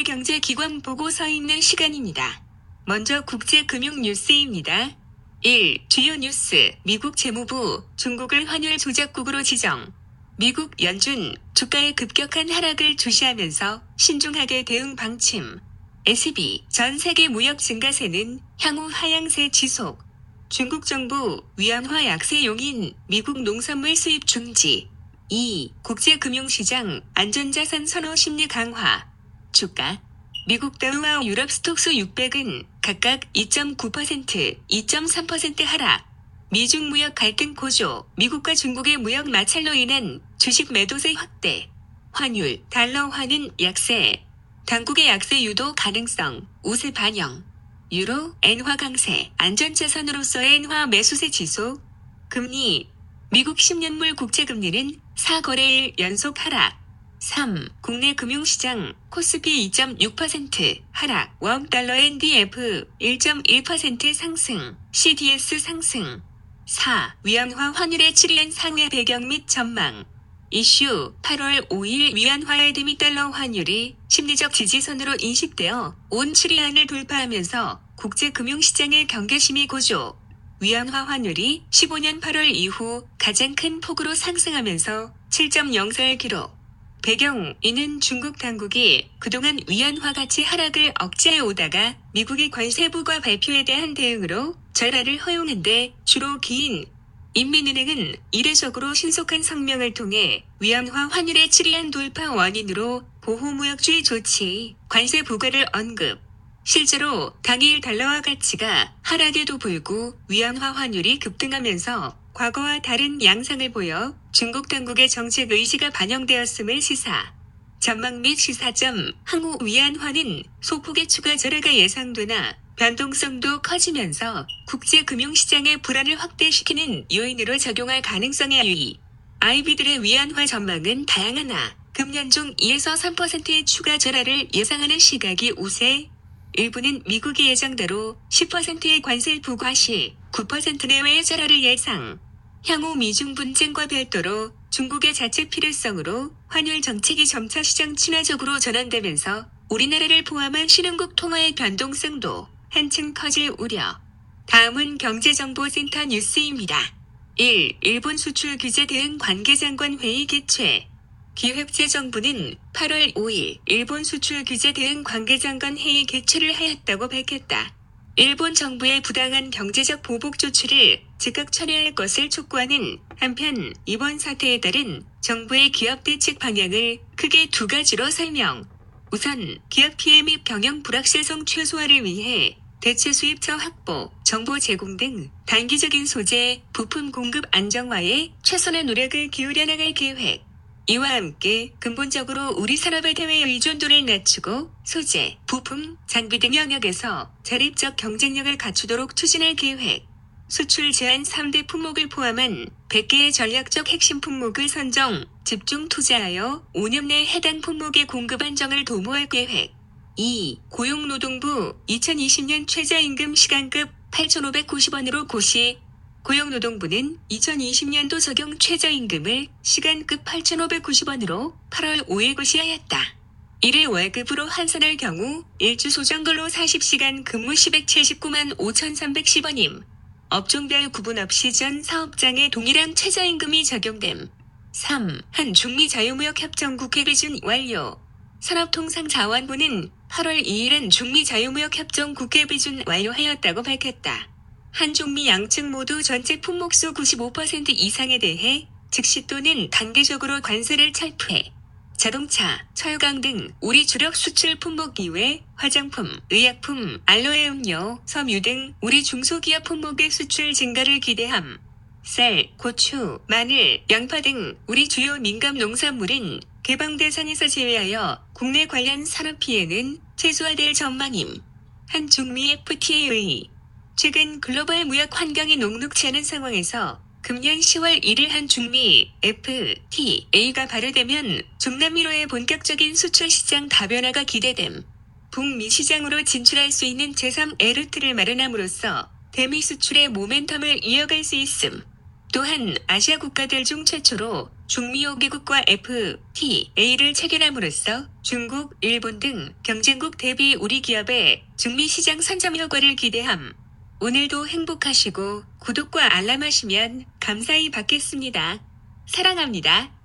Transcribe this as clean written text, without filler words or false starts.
경제기관 보고서 읽는 시간입니다. 먼저 국제금융 뉴스입니다. 1. 주요 뉴스. 미국 재무부, 중국을 환율 조작국으로 지정. 미국 연준, 주가의 급격한 하락을 주시하면서 신중하게 대응 방침. SB, 전 세계 무역 증가세는 향후 하향세 지속. 중국 정부, 위안화 약세 용인, 미국 농산물 수입 중지. 2. 국제금융시장, 안전자산 선호 심리 강화. 주가. 미국 다우와 유럽 스톡스 600은 각각 2.9%, 2.3% 하락. 미중 무역 갈등 고조, 미국과 중국의 무역 마찰로 인한 주식 매도세 확대. 환율, 달러화는 약세. 당국의 약세 유도 가능성, 우세 반영. 유로, 엔화 강세, 안전자산으로서의 엔화 매수세 지속. 금리. 미국 10년물 국채금리는 4거래일 연속 하락. 3. 국내 금융시장, 코스피 2.6% 하락, 원달러 NDF 1.1% 상승, CDS 상승. 4. 위안화 환율의 7년 상회 배경 및 전망. 이슈 8월 5일 위안화의 대 미 달러 환율이 심리적 지지선으로 인식되어 온 7위안을 돌파하면서 국제금융시장의 경계심이 고조. 위안화 환율이 15년 8월 이후 가장 큰 폭으로 상승하면서 7.04를 기록. 배경, 이는 중국 당국이 그동안 위안화 가치 하락을 억제해 오다가 미국의 관세 부과 발표에 대한 대응으로 절하를 허용한데 주로 기인. 인민은행은 이례적으로 신속한 성명을 통해 위안화 환율의 7위안 돌파 원인으로 보호무역주의 조치, 관세 부과를 언급. 실제로 당일 달러화 가치가 하락에도 불구 위안화 환율이 급등하면서 과거와 다른 양상을 보여 중국 당국의 정책 의지가 반영되었음을 시사. 전망 및 시사점. 향후 위안화는 소폭의 추가 절하가 예상되나 변동성도 커지면서 국제금융시장의 불안을 확대시키는 요인으로 작용할 가능성에 유의. IB들의 위안화 전망은 다양하나 금년 중 2에서 3%의 추가 절하를 예상하는 시각이 우세. 일부는 미국이 예정대로 10%의 관세 부과 시 9% 내외의 절하를 예상. 향후 미중 분쟁과 별도로 중국의 자책 필요성으로 환율 정책이 점차 시장 친화적으로 전환되면서 우리나라를 포함한 신흥국 통화의 변동성도 한층 커질 우려. 다음은 경제정보센터 뉴스입니다. 1. 일본 수출 규제 대응 관계장관 회의 개최. 기획재정부는 8월 5일 일본 수출 규제 대응 관계장관 회의 개최를 하였다고 밝혔다. 일본 정부의 부당한 경제적 보복 조치를 즉각 철회할 것을 촉구하는 한편 이번 사태에 따른 정부의 기업 대책 방향을 크게 두 가지로 설명. 우선 기업 피해 및 경영 불확실성 최소화를 위해 대체 수입처 확보, 정보 제공 등 단기적인 소재, 부품 공급 안정화에 최선의 노력을 기울여 나갈 계획. 이와 함께 근본적으로 우리 산업의 대외 의존도를 낮추고 소재, 부품, 장비 등 영역에서 자립적 경쟁력을 갖추도록 추진할 계획. 수출 제한 3대 품목을 포함한 100개의 전략적 핵심 품목을 선정, 집중 투자하여 5년 내 해당 품목의 공급 안정을 도모할 계획. 2. 고용노동부 2020년 최저임금 시간급 8,590원으로 고시. 고용노동부는 2020년도 적용 최저임금을 시간급 8,590원으로 8월 5일 고시하였다. 이를 월급으로 환산할 경우 일주 소정근로 40시간 근무 시 179만 5,310원임. 업종별 구분 없이 전 사업장에 동일한 최저임금이 적용됨. 3. 한중미 자유무역협정 국회 비준 완료. 산업통상자원부는 8월 2일은 중미 자유무역협정 국회 비준 완료하였다고 밝혔다. 한중미 양측 모두 전체 품목수 95% 이상에 대해 즉시 또는 단계적으로 관세를 철폐. 자동차, 철강 등 우리 주력 수출 품목 이외 화장품, 의약품, 알로에 음료, 섬유 등 우리 중소기업 품목의 수출 증가를 기대함. 쌀, 고추, 마늘, 양파 등 우리 주요 민감 농산물은 개방 대상에서 제외하여 국내 관련 산업 피해는 최소화될 전망임. 한중미 FTA의 최근 글로벌 무역 환경이 녹록치 않은 상황에서 금년 10월 1일 한중미 FTA가 발효되면 중남미로의 본격적인 수출 시장 다변화가 기대됨. 북미 시장으로 진출할 수 있는 제3 에르트를 마련함으로써 대미 수출의 모멘텀을 이어갈 수 있음. 또한 아시아 국가들 중 최초로 중미 5개국과 FTA를 체결함으로써 중국, 일본 등 경쟁국 대비 우리 기업의 중미 시장 선점 효과를 기대함. 오늘도 행복하시고 구독과 알람하시면 감사히 받겠습니다. 사랑합니다.